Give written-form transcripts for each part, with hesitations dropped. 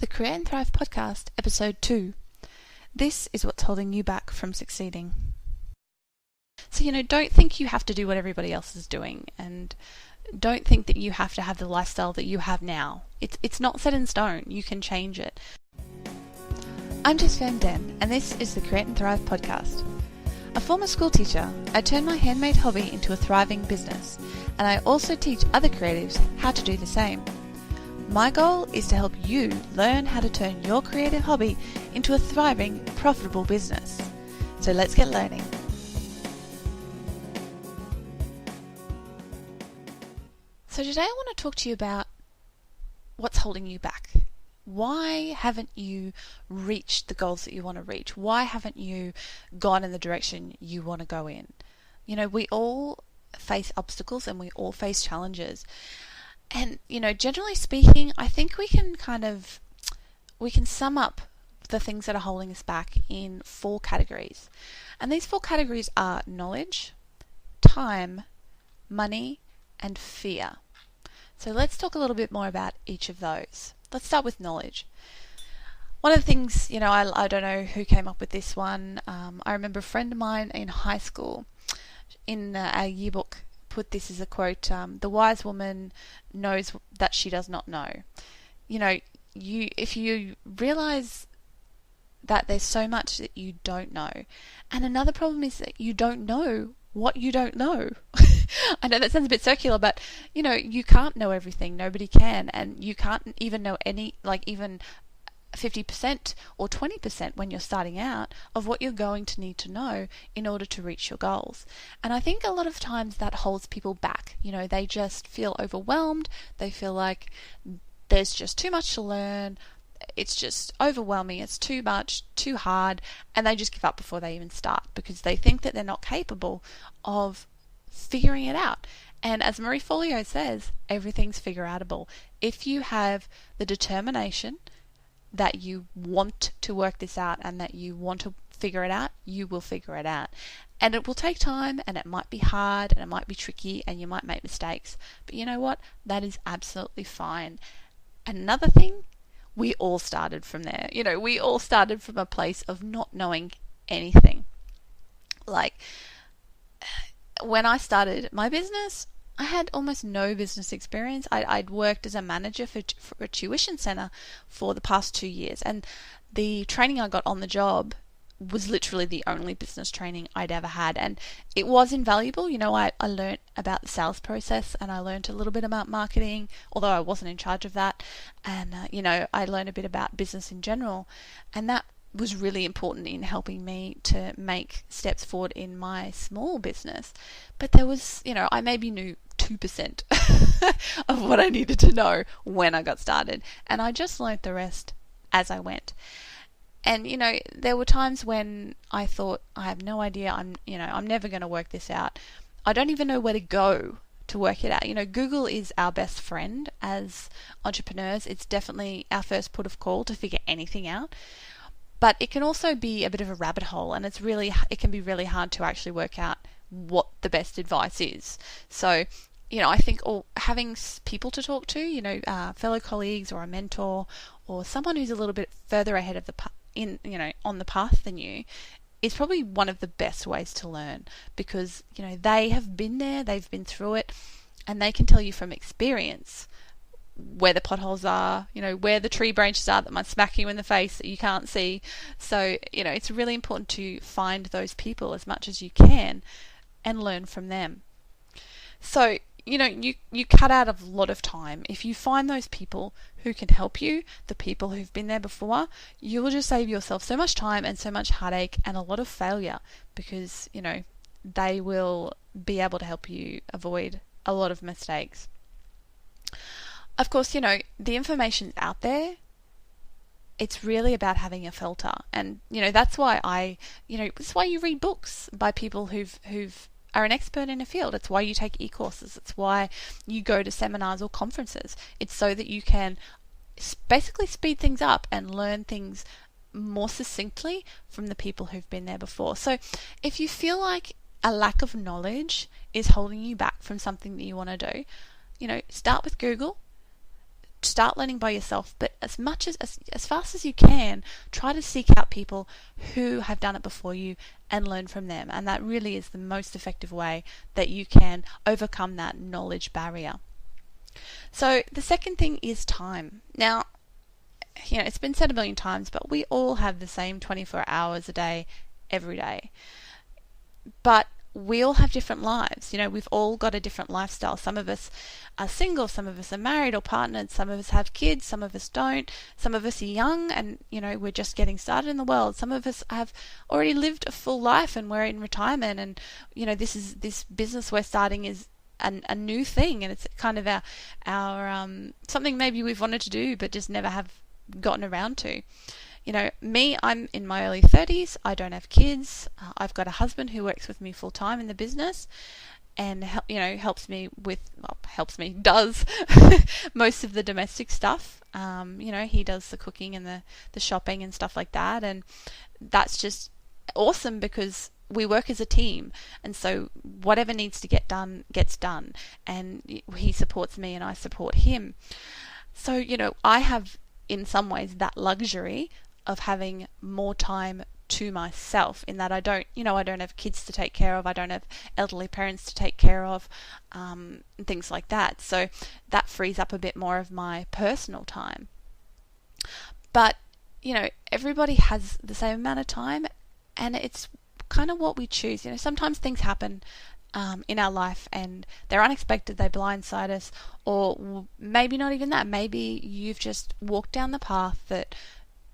The Create and Thrive podcast, episode 2. This is what's holding you back from succeeding. So, don't think you have to do what everybody else is doing, and don't think that you have to have the lifestyle that you have now. It's not set in stone. You can change it. I'm Jess, and this is the Create and Thrive podcast. A former school teacher, I turned my handmade hobby into a thriving business, and I also teach other creatives how to do the same. My goal is to help you learn how to turn your creative hobby into a thriving, profitable business. So let's get learning. So today I want to talk to you about what's holding you back. Why haven't you reached the goals that you want to reach? Why haven't you gone in the direction you want to go in? We all face obstacles and we all face challenges. And, generally speaking, I think we can sum up the things that are holding us back in 4 categories. And these 4 categories are knowledge, time, money, and fear. So let's talk a little bit more about each of those. Let's start with knowledge. One of the things, I don't know who came up with this one. I remember a friend of mine in high school, in our yearbook, put this as a quote: the wise woman knows that she does not know. If you realize that there's so much that you don't know, and another problem is that you don't know what you don't know. I know that sounds a bit circular, but you can't know everything. Nobody can, and you can't even know even 50% or 20% when you're starting out of what you're going to need to know in order to reach your goals. And I think a lot of times that holds people back. They just feel overwhelmed. They feel like there's just too much to learn. It's just overwhelming. It's too much, too hard. And they just give up before they even start because they think that they're not capable of figuring it out. And as Marie Forleo says, everything's figure-outable. If you have the determination that you want to work this out and that you want to figure it out, you will figure it out. And it will take time, and it might be hard, and it might be tricky, and you might make mistakes. But you know what? That is absolutely fine. Another thing, we all started from there. We all started from a place of not knowing anything. Like, when I started my business, I had almost no business experience. I'd worked as a manager for a tuition center for the past 2 years, and the training I got on the job was literally the only business training I'd ever had, and it was invaluable. I learned about the sales process, and I learned a little bit about marketing, although I wasn't in charge of that, and I learned a bit about business in general, and that was really important in helping me to make steps forward in my small business. But there was, I maybe knew 2% of what I needed to know when I got started, and I just learned the rest as I went. And there were times when I thought, I have no idea, I'm never going to work this out. I don't even know where to go to work it out. Google is our best friend as entrepreneurs. It's definitely our first port of call to figure anything out. But it can also be a bit of a rabbit hole, and it can be really hard to actually work out what the best advice is. So, I think having people to talk to, fellow colleagues or a mentor or someone who's a little bit further ahead of on the path than you, is probably one of the best ways to learn, because they have been there, they've been through it, and they can tell you from experience where the potholes are, where the tree branches are that might smack you in the face that you can't see. So, it's really important to find those people as much as you can and learn from them. So, you cut out a lot of time. If you find those people who can help you, the people who've been there before, you will just save yourself so much time and so much heartache and a lot of failure, because, they will be able to help you avoid a lot of mistakes. Of course, the information's out there. It's really about having a filter, and that's why that's why you read books by people who've are an expert in a field. It's why you take e-courses. It's why you go to seminars or conferences. It's so that you can basically speed things up and learn things more succinctly from the people who've been there before. So if you feel like a lack of knowledge is holding you back from something that you want to do, start with Google. start learning by yourself, but as fast as you can, try to seek out people who have done it before you and learn from them. And that really is the most effective way that you can overcome that knowledge barrier. So the second thing is time. Now, it's been said a million times, but we all have the same 24 hours a day, every day. But we all have different lives. We've all got a different lifestyle. Some of us are single, some of us are married or partnered, some of us have kids, some of us don't. Some of us are young and, we're just getting started in the world. Some of us have already lived a full life and we're in retirement, and, this business we're starting is a new thing, and it's kind of our something maybe we've wanted to do but just never have gotten around to. Me, I'm in my early 30s. I don't have kids. I've got a husband who works with me full time in the business, and does most of the domestic stuff. He does the cooking and the shopping and stuff like that, and that's just awesome because we work as a team, and so whatever needs to get done gets done, and he supports me and I support him. So I have in some ways that luxury of having more time to myself, in that I don't have kids to take care of, I don't have elderly parents to take care of, and things like that. So that frees up a bit more of my personal time. But everybody has the same amount of time, and it's kind of what we choose. Sometimes things happen in our life and they're unexpected, they blindside us, or maybe not even that. Maybe you've just walked down the path that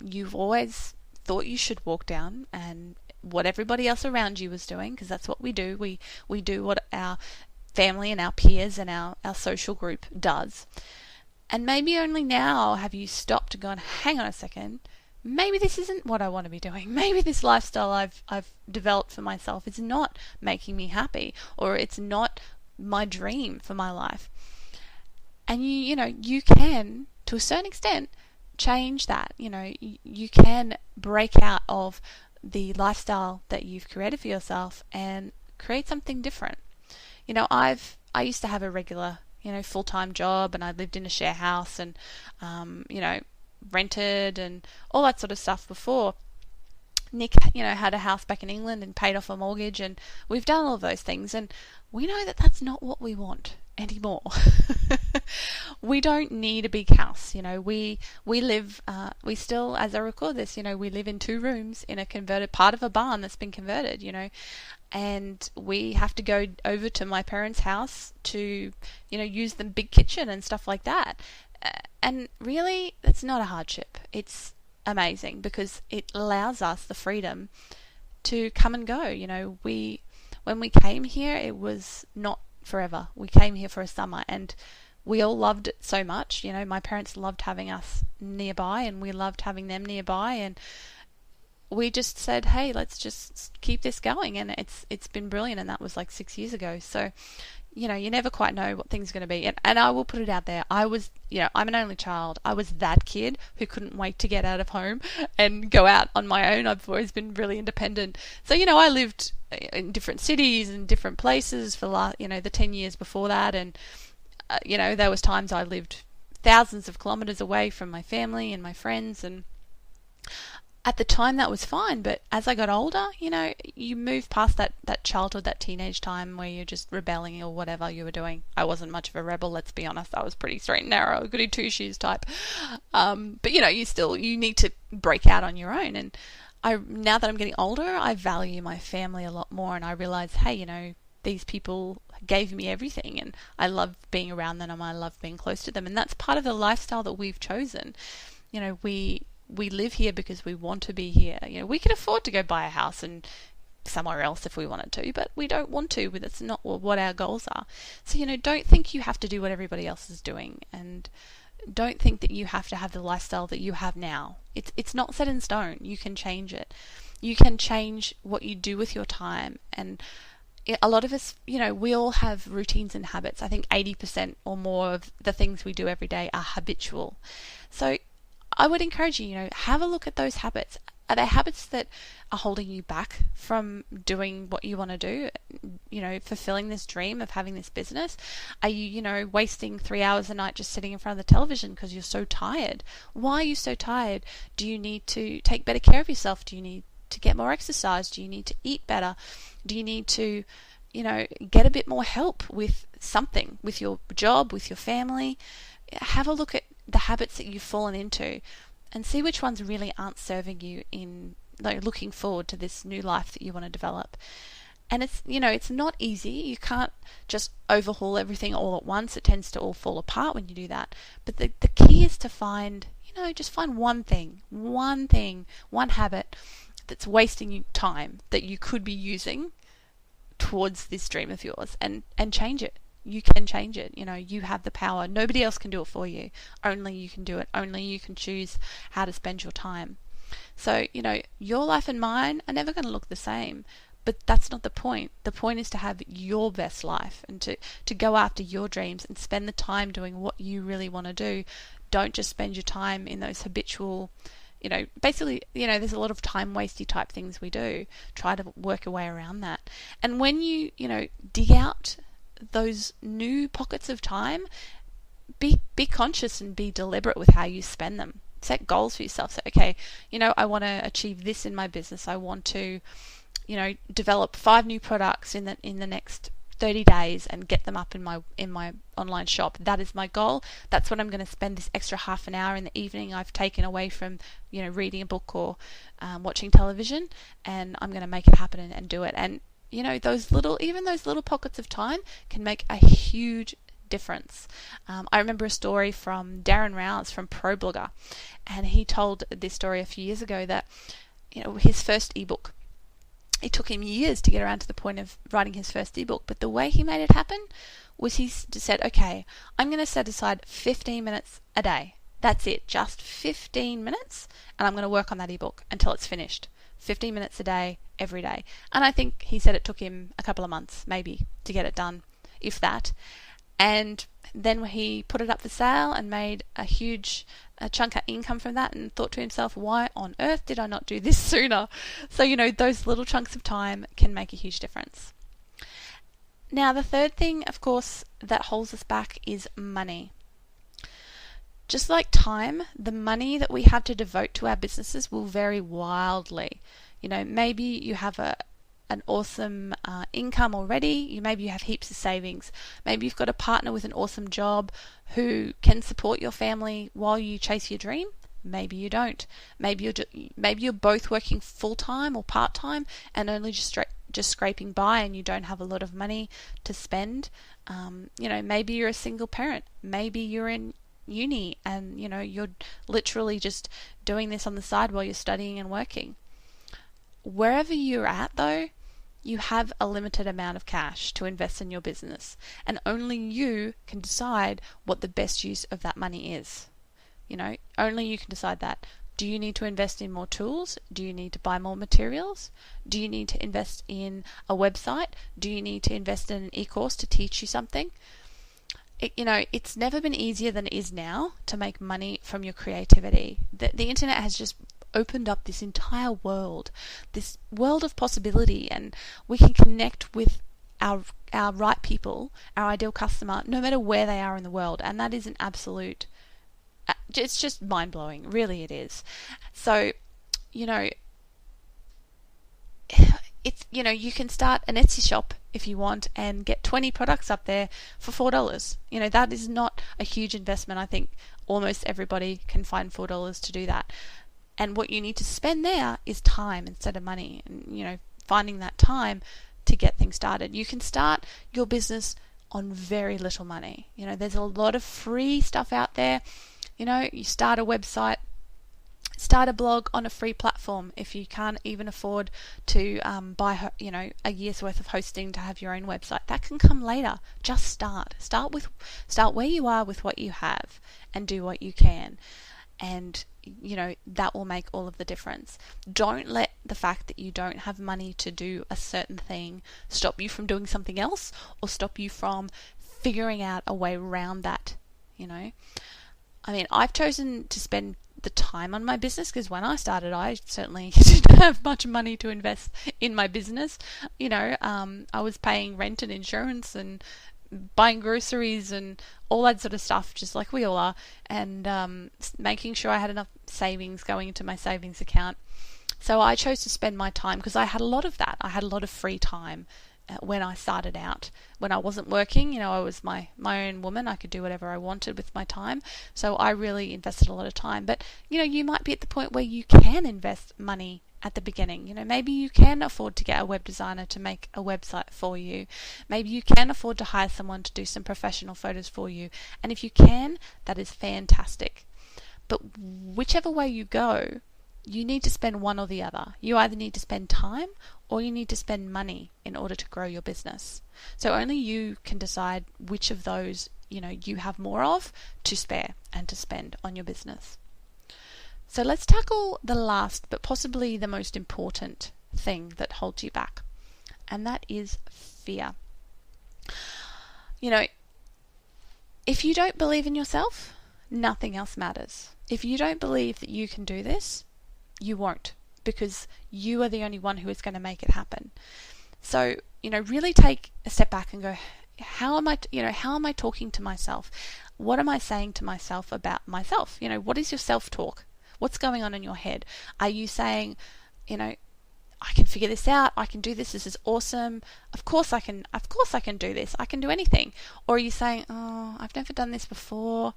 you've always thought you should walk down, and what everybody else around you was doing, because that's what we do. We do what our family and our peers and our social group does. And maybe only now have you stopped and gone, hang on a second, maybe this isn't what I want to be doing. Maybe this lifestyle I've developed for myself is not making me happy, or it's not my dream for my life. And you can, to a certain extent, change that. You can break out of the lifestyle that you've created for yourself and create something different. I used to have a regular, full-time job, and I lived in a share house and, rented and all that sort of stuff before. Nick, had a house back in England and paid off a mortgage, and we've done all of those things, and we know that that's not what we want anymore. We don't need a big house. We live, we still, as I record this, we live in 2 rooms in a converted part of a barn that's been converted, and we have to go over to my parents' house to, use the big kitchen and stuff like that. And really, it's not a hardship. It's amazing because it allows us the freedom to come and go. When we came here, it was not forever. We came here for a summer, and we all loved it so much. My parents loved having us nearby, and we loved having them nearby, and we just said, hey, let's just keep this going, and it's been brilliant. And that was like 6 years ago. So you never quite know what things are going to be. And I will put it out there. I was, I'm an only child. I was that kid who couldn't wait to get out of home and go out on my own. I've always been really independent. So, I lived in different cities and different places for the 10 years before that. And, there was times I lived thousands of kilometers away from my family and my friends. And at the time that was fine, but as I got older, you move past that childhood, that teenage time where you're just rebelling or whatever you were doing. I wasn't much of a rebel, let's be honest. I was pretty straight and narrow, goody two shoes type. But you need to break out on your own. And now that I'm getting older, I value my family a lot more, and I realize, hey, these people gave me everything, and I love being around them, and I love being close to them, and that's part of the lifestyle that we've chosen. We live here because we want to be here. We can afford to go buy a house and somewhere else if we wanted to, but we don't want to. That's not what our goals are. So, don't think you have to do what everybody else is doing, and don't think that you have to have the lifestyle that you have now. It's not set in stone. You can change it. You can change what you do with your time. And a lot of us, we all have routines and habits. I think 80% or more of the things we do every day are habitual. So I would encourage you, have a look at those habits. Are they habits that are holding you back from doing what you want to do, fulfilling this dream of having this business? Are you, wasting 3 hours a night just sitting in front of the television because you're so tired? Why are you so tired? Do you need to take better care of yourself? Do you need to get more exercise? Do you need to eat better? Do you need to, get a bit more help with something, with your job, with your family? Have a look at the habits that you've fallen into and see which ones really aren't serving you in looking forward to this new life that you want to develop. And it's not easy. You can't just overhaul everything all at once. It tends to all fall apart when you do that. But the key is to find, just find one habit that's wasting you time that you could be using towards this dream of yours, and change it. You can change it. You have the power. Nobody else can do it for you. Only you can do it. Only you can choose how to spend your time. So, your life and mine are never going to look the same, but that's not the point. The point is to have your best life and to go after your dreams and spend the time doing what you really want to do. Don't just spend your time in those habitual, basically, there's a lot of time wasty type things we do. Try to work a way around that. And when you, dig out those new pockets of time, be conscious and be deliberate with how you spend them. Set goals for yourself. So, okay, I want to achieve this in my business. I want to, develop 5 new products in the next 30 days and get them up in my online shop. That is my goal. That's what I'm going to spend this extra half an hour in the evening I've taken away from, reading a book or watching television, and I'm going to make it happen and do it. And those little pockets of time can make a huge difference. I remember a story from Darren Rouse from ProBlogger, and he told this story a few years ago that his first ebook, it took him years to get around to the point of writing his first ebook, but the way he made it happen was he said, okay, I'm going to set aside 15 minutes a day. That's it, just 15 minutes, and I'm going to work on that ebook until it's finished. 15 minutes a day, every day. And I think he said it took him a couple of months, maybe, to get it done, if that. And then he put it up for sale and made a huge chunk of income from that, and thought to himself, why on earth did I not do this sooner? So, those little chunks of time can make a huge difference. Now, the third thing, of course, that holds us back is money. Just like time, the money that we have to devote to our businesses will vary wildly. Maybe you have an awesome income already. Maybe you have heaps of savings. Maybe you've got a partner with an awesome job who can support your family while you chase your dream. Maybe you don't. Maybe you're both working full time or part time and only just scraping by, and you don't have a lot of money to spend. Maybe you're a single parent. Maybe you're in uni and you're literally just doing this on the side while you're studying and working. Wherever you're at, though, you have a limited amount of cash to invest in your business, and only you can decide what the best use of that money is. Only you can decide that. Do you need to invest in more tools? Do you need to buy more materials? Do you need to invest in a website? Do you need to invest in an e-course to teach you something? It's never been easier than it is now to make money from your creativity. The internet has just opened up this entire world, this world of possibility, and we can connect with our right people, our ideal customer, no matter where they are in the world. And that is an absolute, it's just mind-blowing, really it is. So, it's, you can start an Etsy shop if you want and get 20 products up there for $4. That is not a huge investment. I think almost everybody can find $4 to do that. And what you need to spend there is time instead of money, and finding that time to get things started. You can start your business on very little money. There's a lot of free stuff out there. You start a website, start a blog on a free platform. If you can't even afford to buy a year's worth of hosting to have your own website, that can come later. Just start where you are with what you have, and do what you can, and that will make all of the difference. Don't let the fact that you don't have money to do a certain thing stop you from doing something else, or stop you from figuring out a way around that. I've chosen to spend the time on my business, because when I started, I certainly didn't have much money to invest in my business. I was paying rent and insurance and buying groceries and all that sort of stuff, just like we all are, and making sure I had enough savings going into my savings account. So I chose to spend my time, because I had a lot of that. I had a lot of free time when I started out. When I wasn't working, I was my own woman. I could do whatever I wanted with my time. So I really invested a lot of time. But, you might be at the point where you can invest money at the beginning. Maybe you can afford to get a web designer to make a website for you. Maybe you can afford to hire someone to do some professional photos for you. And if you can, that is fantastic. But whichever way you go, you need to spend one or the other. You either need to spend time or you need to spend money in order to grow your business. So only you can decide which of those, you have more of to spare and to spend on your business. So let's tackle the last, but possibly the most important thing that holds you back, and that is fear. If you don't believe in yourself, nothing else matters. If you don't believe that you can do this, you won't, because you are the only one who is going to make it happen. So, really take a step back and go, how am I talking to myself? What am I saying to myself about myself? What is your self-talk? What's going on in your head? Are you saying, I can figure this out, I can do this is awesome, of course I can do this, I can do anything? Or are you saying, oh, I've never done this before,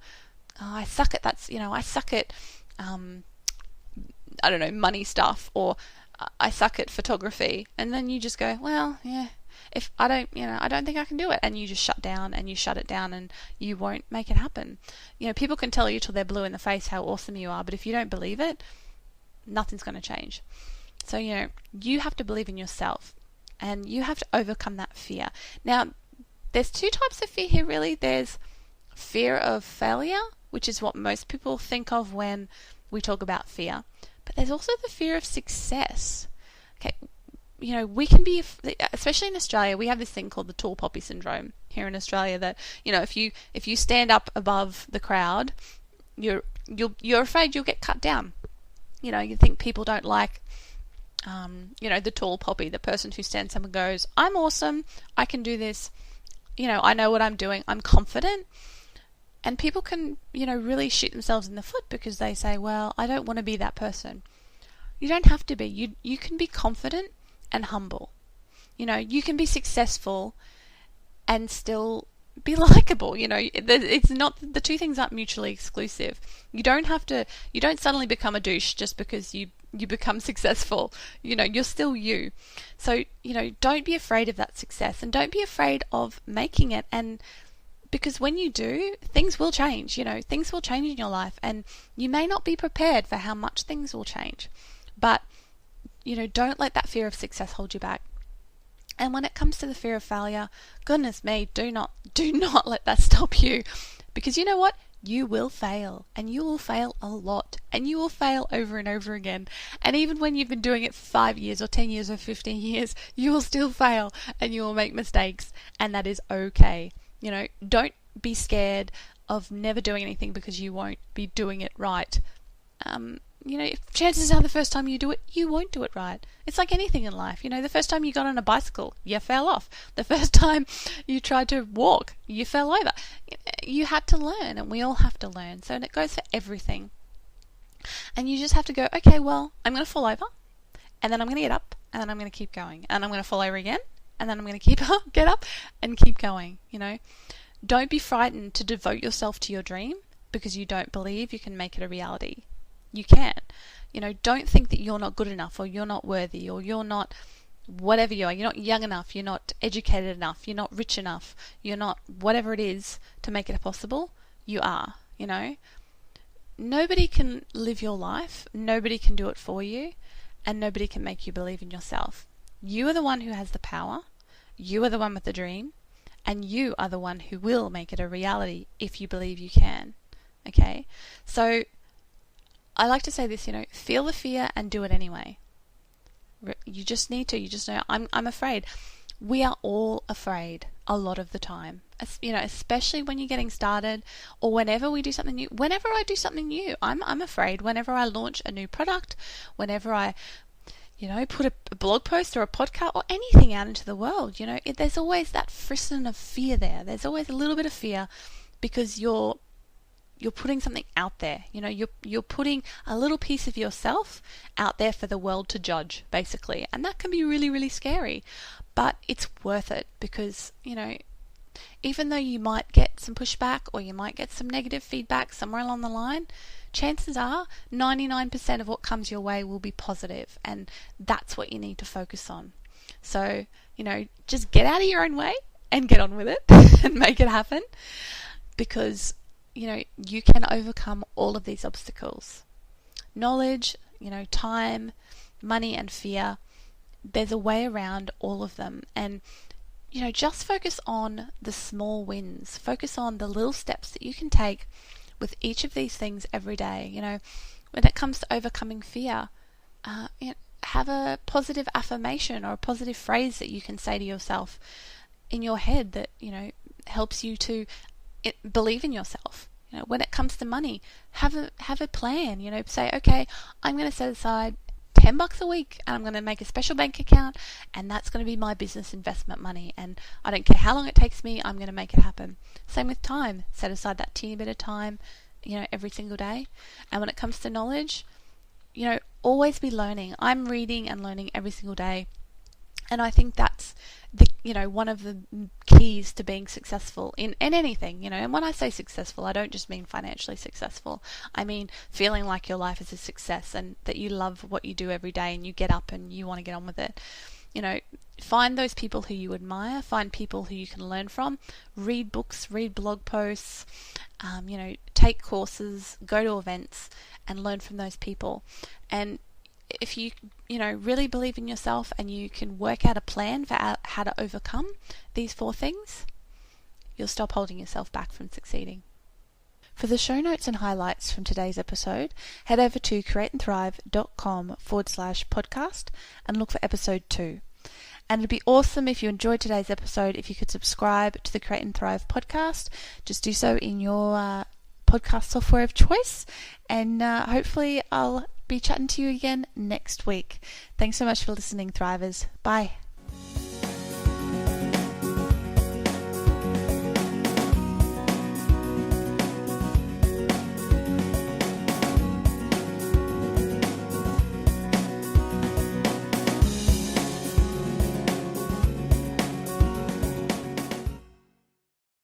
oh, I suck at that, I suck at I don't know, money stuff, or I suck at photography, and then you just go, well, yeah, if I don't think I can do it, and you just shut it down and you won't make it happen. People can tell you till they're blue in the face how awesome you are, but if you don't believe it, nothing's going to change. So, you have to believe in yourself, and you have to overcome that fear. Now, there's two types of fear here, really. There's fear of failure, which is what most people think of when we talk about fear. But there's also the fear of success. Okay, we can be, especially in Australia, we have this thing called the tall poppy syndrome here in Australia. That if you stand up above the crowd, you're afraid you'll get cut down. You think people don't like, the tall poppy, the person who stands up and goes, "I'm awesome, I can do this. I know what I'm doing. I'm confident." And people can, really shoot themselves in the foot because they say, well, I don't want to be that person. You don't have to be. You can be confident and humble. You can be successful and still be likable. It's not, the two things aren't mutually exclusive. You don't suddenly become a douche just because you become successful. You're still you. So, don't be afraid of that success, and don't be afraid of making it. And because when you do, things will change. Things will change in your life, and you may not be prepared for how much things will change. But, don't let that fear of success hold you back. And when it comes to the fear of failure, goodness me, do not let that stop you. Because you know what? You will fail, and you will fail a lot, and you will fail over and over again. And even when you've been doing it for 5 years or 10 years or 15 years, you will still fail, and you will make mistakes, and that is okay. Don't be scared of never doing anything because you won't be doing it right. If chances are the first time you do it, you won't do it right. It's like anything in life. The first time you got on a bicycle, you fell off. The first time you tried to walk, you fell over. You had to learn, and we all have to learn. So it goes for everything. And you just have to go, okay, well, I'm going to fall over, and then I'm going to get up, and then I'm going to keep going, and I'm going to fall over again, and then I'm going to get up and keep going. Don't be frightened to devote yourself to your dream because you don't believe you can make it a reality. You can. Don't think that you're not good enough, or you're not worthy, or you're not whatever you are. You're not young enough, you're not educated enough, you're not rich enough, you're not whatever it is to make it possible. You are. Nobody can live your life, nobody can do it for you, and nobody can make you believe in yourself. You are the one who has the power, you are the one with the dream, and you are the one who will make it a reality if you believe you can. Okay? So I like to say this, feel the fear and do it anyway. You just need to. You just know, I'm afraid. We are all afraid. a lot of the time. Especially when you're getting started, or whenever we do something new. Whenever I do something new, I'm afraid. Whenever I launch a new product, whenever I put a blog post or a podcast or anything out into the world, there's always that frisson of fear there. There's always a little bit of fear because you're putting something out there. You're putting a little piece of yourself out there for the world to judge, basically. And that can be really, really scary. But it's worth it because, even though you might get some pushback or you might get some negative feedback somewhere along the line, chances are 99% of what comes your way will be positive, and that's what you need to focus on. So, just get out of your own way and get on with it and make it happen, because, you can overcome all of these obstacles. Knowledge, time, money, and fear, there's a way around all of them. And just focus on the small wins. Focus on the little steps that you can take with each of these things every day. When it comes to overcoming fear, have a positive affirmation or a positive phrase that you can say to yourself in your head that, helps you to believe in yourself. When it comes to money, have a plan. Say, okay, I'm going to set aside $10 a week and I'm going to make a special bank account, and that's going to be my business investment money, and I don't care how long it takes me, I'm going to make it happen. Same with time. Set aside that teeny bit of time, every single day. And when it comes to knowledge, always be learning. I'm reading and learning every single day. And I think that's one of the keys to being successful in anything, and when I say successful, I don't just mean financially successful. I mean feeling like your life is a success and that you love what you do every day and you get up and you want to get on with it. Find those people who you admire, find people who you can learn from, read books, read blog posts, take courses, go to events and learn from those people. And if you really believe in yourself and you can work out a plan for how to overcome these 4 things, you'll stop holding yourself back from succeeding. For the show notes and highlights from today's episode, head over to createandthrive.com/podcast and look for episode 2. And it'd be awesome if you enjoyed today's episode, if you could subscribe to the Create and Thrive podcast. Just do so in your podcast software of choice, and hopefully I'll be chatting to you again next week. Thanks so much for listening, Thrivers. Bye.